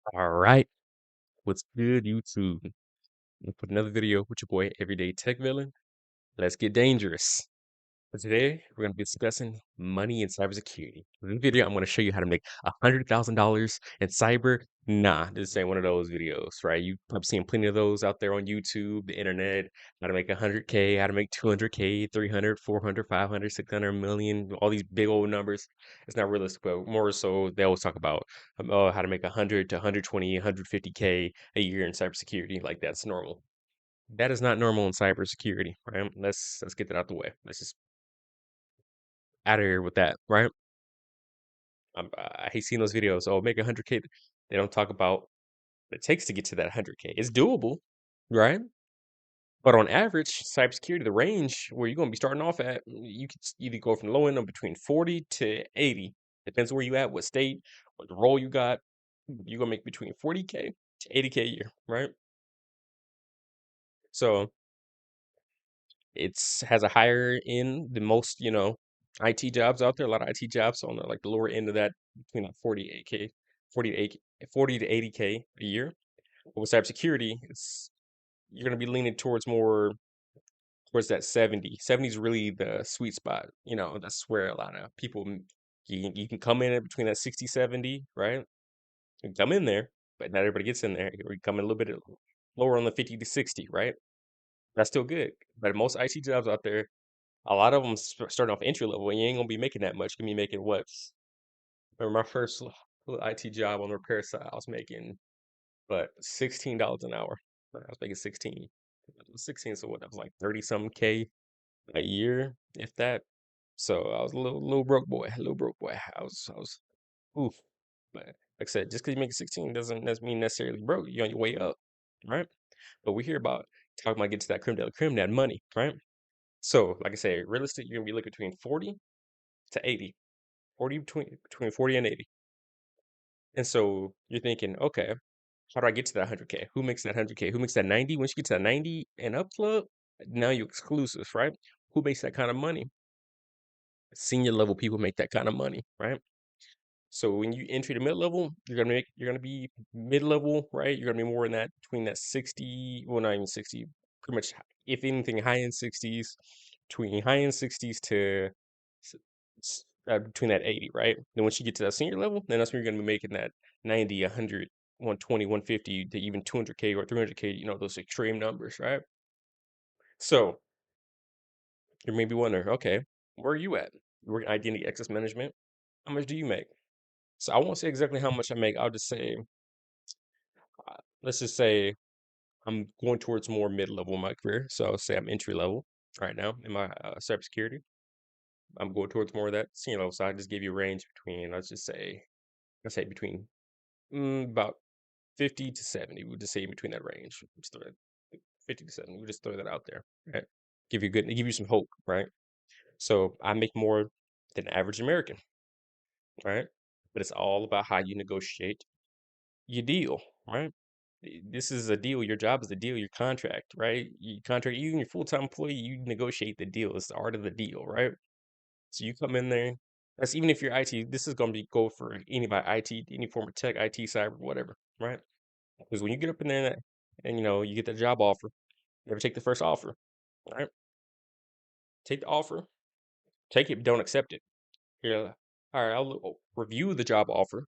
All right, what's good, YouTube? I'm put another video with your boy, Everyday Tech Villain. Let's get dangerous. For today, we're going to be discussing money and cybersecurity. In this video, I'm going to show you how to make $100,000 in cyber. Nah, this ain't one of those videos, right? You've probably seen plenty of those out there on YouTube, the internet, how to make 100K, how to make 200K, 300, 400, 500, 600 million, all these big old numbers. It's not realistic, but more so, they always talk about how to make 100 to 120, 150K a year in cybersecurity. Like that's normal. That is not normal in cybersecurity, right? Let's get that out the way. Let's just out of here with that, right? I hate seeing those videos. Oh, make 100K. They don't talk about what it takes to get to that 100K. It's doable, right? But on average, cybersecurity, the range where you're going to be starting off at, you could either go from the low end of between 40 to 80. Depends where you at, what state, what the role you got. You're going to make between 40K to 80K a year, right? So it's has a higher end than most, IT jobs out there. A lot of IT jobs on the like the lower end of that between like 48K, 40 to 80, 40 to 80K a year. But with cybersecurity, it's you're gonna be leaning towards more towards that 70. 70 is really the sweet spot. That's where a lot of people you can come in at between that 60, 70, right? You can come in there, but not everybody gets in there. You come in a little bit lower on the 50 to 60, right? That's still good. But most IT jobs out there, a lot of them starting off entry level, and you ain't gonna be making that much. You can be making what? Remember my first little IT job on the repair side, I was making but $16 an hour. I was making 16. It was 16, so what? That was like 30 something K a year, if that. So I was a little broke boy, little broke boy. I was oof. But like I said, just because you make 16 doesn't mean necessarily broke. You're on your way up, right? But we hear about talking about getting to that creme de la creme, that money, right? So, like I said, realistic, you're gonna be looking between 40 to 80, 40 between 40 and 80. And so you're thinking, okay, how do I get to that 100K? Who makes that 100K? Who makes that 90? Once you get to that 90 and up club, now you're exclusive, right? Who makes that kind of money? Senior level people make that kind of money, right? So when you enter the mid level, you're gonna be mid level, right? You're gonna be more in that between that 60, well, not even 60, pretty much if anything, high end 60s, between high end 60s to between that 80, right? Then once you get to that senior level, then that's when you're gonna be making that 90, 100, 120, 150 to even 200K or 300K, those extreme numbers, right? So you may be wondering, okay, where are you at? You work in identity access management. How much do you make? So I won't say exactly how much I make. I'll just say, let's just say I'm going towards more mid-level in my career. So I'll say I'm entry level right now in my cybersecurity. I'm going towards more of that senior level. So I just give you a range between, let's say between about 50 to 70. We'll just say in between that range. Just throw it, like 50 to 70. We'll just throw that out there, right? Give you some hope, right? So I make more than average American, right? But it's all about how you negotiate your deal, right? This is a deal. Your job is a deal. Your contract, right? You contract you and your full time employee. You negotiate the deal. It's the art of the deal, right? So you come in there. That's even if you're IT. This is going to be go for anybody IT, any form of tech, IT, cyber, whatever, right? Because when you get up in there and you get the job offer, never take the first offer, right? Take the offer, take it, but don't accept it. You're like, all right, review the job offer,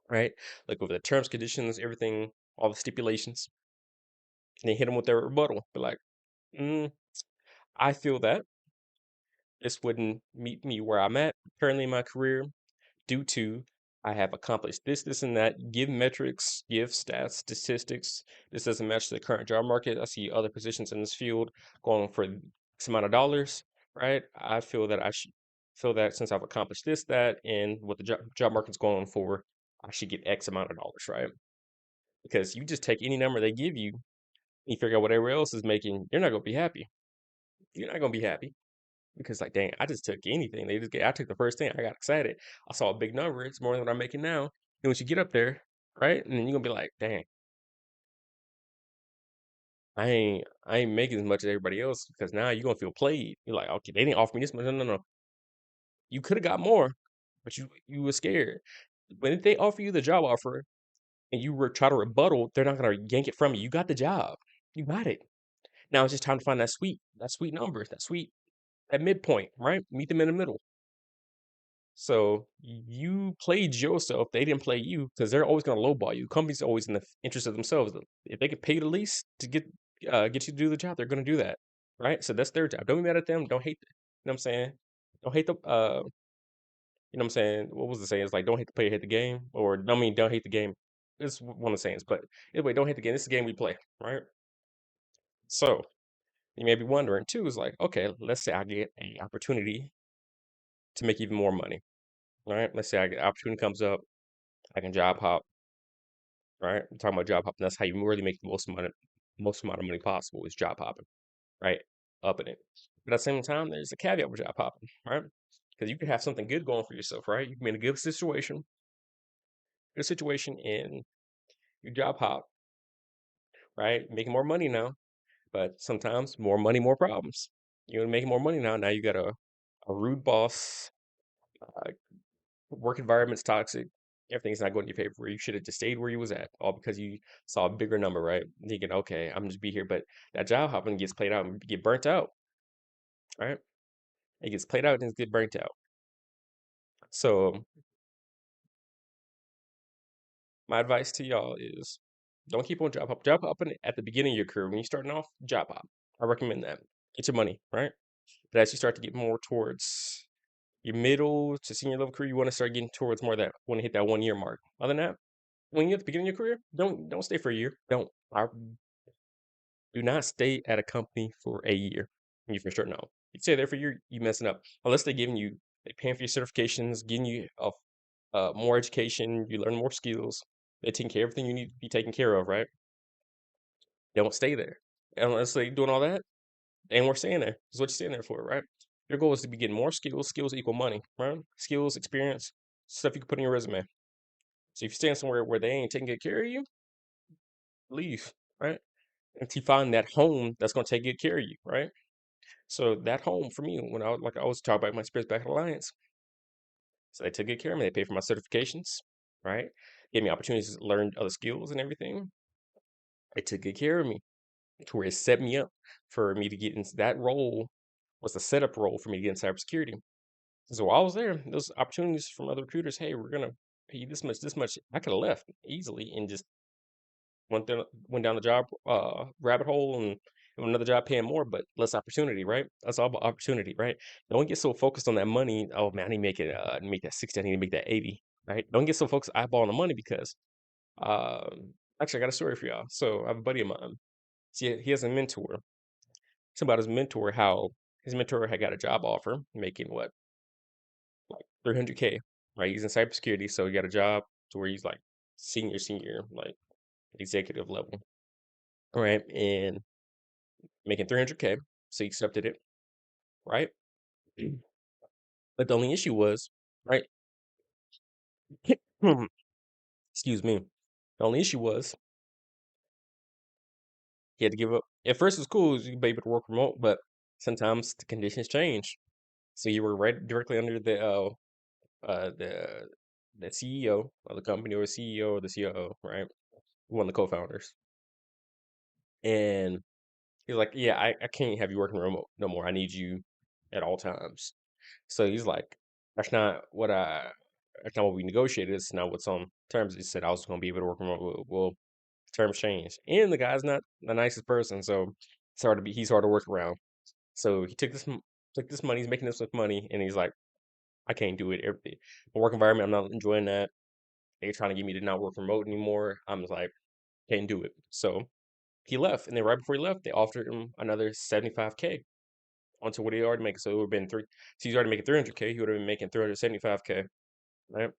right? Look over the terms, conditions, everything, all the stipulations, and then hit them with their rebuttal. Be like, mm, I feel that this wouldn't meet me where I'm at currently in my career due to I have accomplished this, this, and that. Give metrics, give stats, statistics. This doesn't match the current job market. I see other positions in this field going for X amount of dollars, right? I feel that I should feel that since I've accomplished this, that, and what the job market's going for, I should get X amount of dollars, right? Because you just take any number they give you, you figure out what everyone else is making, you're not gonna be happy. You're not gonna be happy. Because like, dang, I just took anything. I took the first thing. I got excited. I saw a big number. It's more than what I'm making now. And once you get up there, right, and then you're gonna be like, dang, I ain't making as much as everybody else because now you're gonna feel played. You're like, okay, they didn't offer me this much. No, no, no. You could have got more, but you were scared. When they offer you the job offer, and you were try to rebuttal, they're not gonna yank it from you. You got the job. You got it. Now it's just time to find that sweet number, that midpoint, right? Meet them in the middle. So you played yourself. They didn't play you because they're always going to lowball you. Companies are always in the interest of themselves. If they could pay the least to get you to do the job, they're going to do that, right? So that's their job. Don't be mad at them. Don't hate. You know what I'm saying? Don't hate the. You know what I'm saying? What was the saying? It's like don't hate the player, hate the game, or I mean don't hate the game. It's one of the sayings. But anyway, don't hate the game. This is the game we play, right? So you may be wondering too. Is like okay, let's say I get an opportunity to make even more money, right? Let's say I get opportunity comes up. I can job hop, right? I'm talking about job hopping. That's how you really make the most amount of money possible is job hopping, right? Upping it. But at the same time, there's a caveat with job hopping, right? Because you could have something good going for yourself, right? You can be in a good situation, and you job hop, right? Making more money now, but sometimes more money, more problems. You're making more money now. Now you got a rude boss. Uh, Work environment's toxic. Everything's not going in your favor. Where you should have just stayed where you was at, all because you saw a bigger number, right? Thinking, okay, I'm just be here, but that job hopping gets played out and get burnt out, right? It gets played out and it get burnt out. So my advice to y'all is don't keep on job hop. Job hopping at the beginning of your career when you're starting off, job hop. I recommend that. Get your money, right? But as you start to get more towards your middle to senior level career, you want to start getting towards more of that want to hit that 1 year mark. Other than that, when you're at the beginning of your career, don't stay for a year. Don't. Do not stay at a company for a year when you first starting out. You stay there for a year, you messing up. Unless they paying for your certifications, getting you more education, you learn more skills. They're taking care of everything you need to be taken care of, right? Don't stay there. Unless they doing all that, and we're staying there. That's what you're staying there for, right? Your goal is to be getting more skills. Skills equal money, right? Skills, experience, stuff you can put in your resume. So if you're staying somewhere where they ain't taking good care of you, leave, right? Until you find that home that's going to take good care of you, right? So that home for me, when I was talking about my experience back at Alliance, so they took good care of me. They paid for my certifications, right? Gave me opportunities to learn other skills and everything. They took good care of me to where it set me up for me to get into that role was the setup role for me to get in cybersecurity. So while I was there, those opportunities from other recruiters, hey, we're gonna pay you this much, this much. I could have left easily and just went down the job rabbit hole and another job paying more, but less opportunity, right? That's all about opportunity, right? Don't get so focused on that money. Oh man, I need to make that 60, I need to make that 80, right? Don't get so focused eyeballing the money because actually I got a story for y'all. So I have a buddy of mine. See, he has a mentor. It's about his mentor, how his mentor had got a job offer making what, like 300K, right? He's in cybersecurity, so he got a job to where he's like senior, like executive level, right? And making 300K. So he accepted it, right? But the only issue was, right? Excuse me. The only issue was he had to give up. At first, it was cool. You be able to work remote, but sometimes the conditions change. So you were right directly under uh, the the CEO of the company, or the CEO or the COO, right? One of the co-founders. And he's like, "Yeah, I can't have you working remote no more. I need you at all times." So he's like, "That's not what I. That's not what we negotiated. It's not what's on terms." He said I was going to be able to work remote. Well, terms changed, and the guy's not the nicest person, so he's hard to work around. So he took this money. He's making this much money, and he's like, "I can't do it. My work environment, I'm not enjoying that. They're trying to get me to not work remote anymore. I'm just like, can't do it." So he left, and then right before he left, they offered him another 75K onto what he already makes. So it would have been three. So he's already making 300K. He would have been making 375K, right?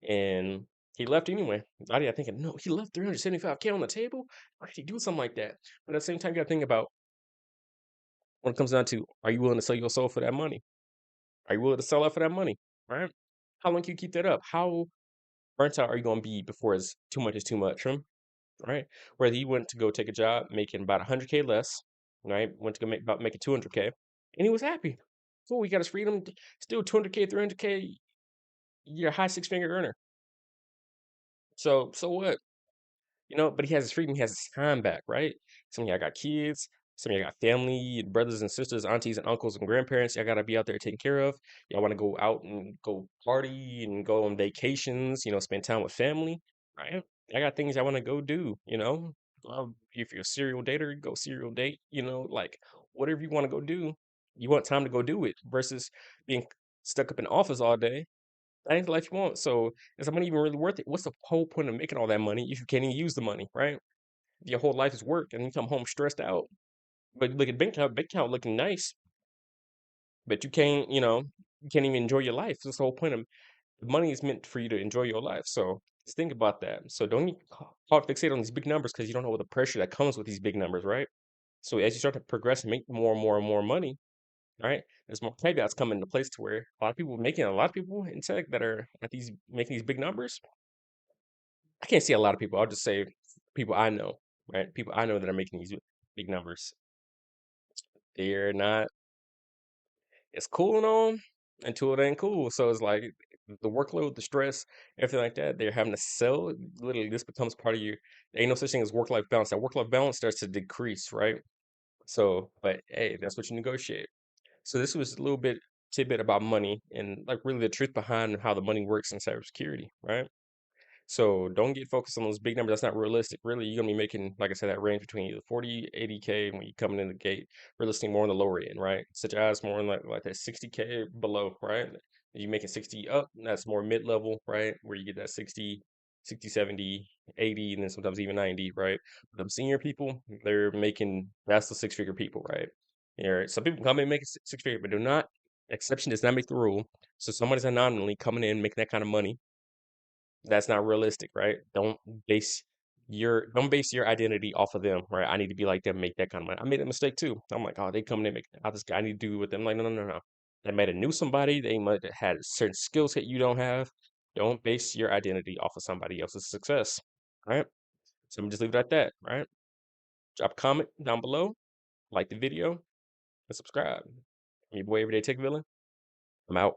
And he left anyway. I did thinking, no, he left 375K on the table. Why did he do something like that? But at the same time, you got to think about when it comes down to, are you willing to sell your soul for that money? Are you willing to sell out for that money? Right? How long can you keep that up? How burnt out are you going to be before it's too much is too much? Right? Whether he went to go take a job making about 100K less, right? Went to go make about making 200K, and he was happy. Cool, we got his freedom. Still 200K, 300K. You're a high six-figure earner. So what? but he has his freedom, he has his time back, right? Some of y'all got kids, some of y'all got family, brothers and sisters, aunties and uncles and grandparents. Y'all gotta be out there taken care of. Y'all want to go out and go party and go on vacations, spend time with family, right? I got things I want to go do, if you're a serial dater, go serial date, like whatever you want to go do, you want time to go do it versus being stuck up in the office all day. That ain't the life you want. So is the money even really worth it? What's the whole point of making all that money if you can't even use the money, right? Your whole life is work and you come home stressed out. But look at bank account looking nice, but you can't even enjoy your life. That's the whole point of the money is meant for you to enjoy your life. So just think about that. So don't get caught fixated on these big numbers because you don't know the pressure that comes with these big numbers, right? So as you start to progress and make more and more and more money, right? There's more caveats coming into place to where a lot of people in tech that are at these making these big numbers. I can't say a lot of people. I'll just say people I know, right? People I know that are making these big numbers. They're not, it's cool and all until it ain't cool. So it's like the workload, the stress, everything like that. They're having to sell. Literally, this becomes part of your. There ain't no such thing as work life balance. That work life balance starts to decrease, right? So, but hey, that's what you negotiate. So this was a little bit tidbit about money and like really the truth behind how the money works in cybersecurity, right? So don't get focused on those big numbers. That's not realistic. Really, you're gonna be making, like I said, that range between either 40, 80K when you're coming in the gate, realistically more on the lower end, right? Such as more in like that 60K below, right? You making 60 up, that's more mid-level, right? Where you get that 60, 60, 70, 80, and then sometimes even 90, right? But them senior people, they're making that's the six-figure people, right? Yeah, some people come in and make six-figure, but do not. Exception does not make the rule. So somebody's anonymously coming in making that kind of money, that's not realistic, right? Base don't base your identity off of them, right? I need to be like them, make that kind of money. I made a mistake too. I'm like, oh, they coming in, make how this guy I need to do with them. Like, no, no, no, no. They might have knew somebody. They might have had certain skill set you don't have. Don't base your identity off of somebody else's success, right? So I'm just leave it at that, right? Drop a comment down below, like the video, and subscribe. I'm your boy, Everyday Tech Villain. I'm out.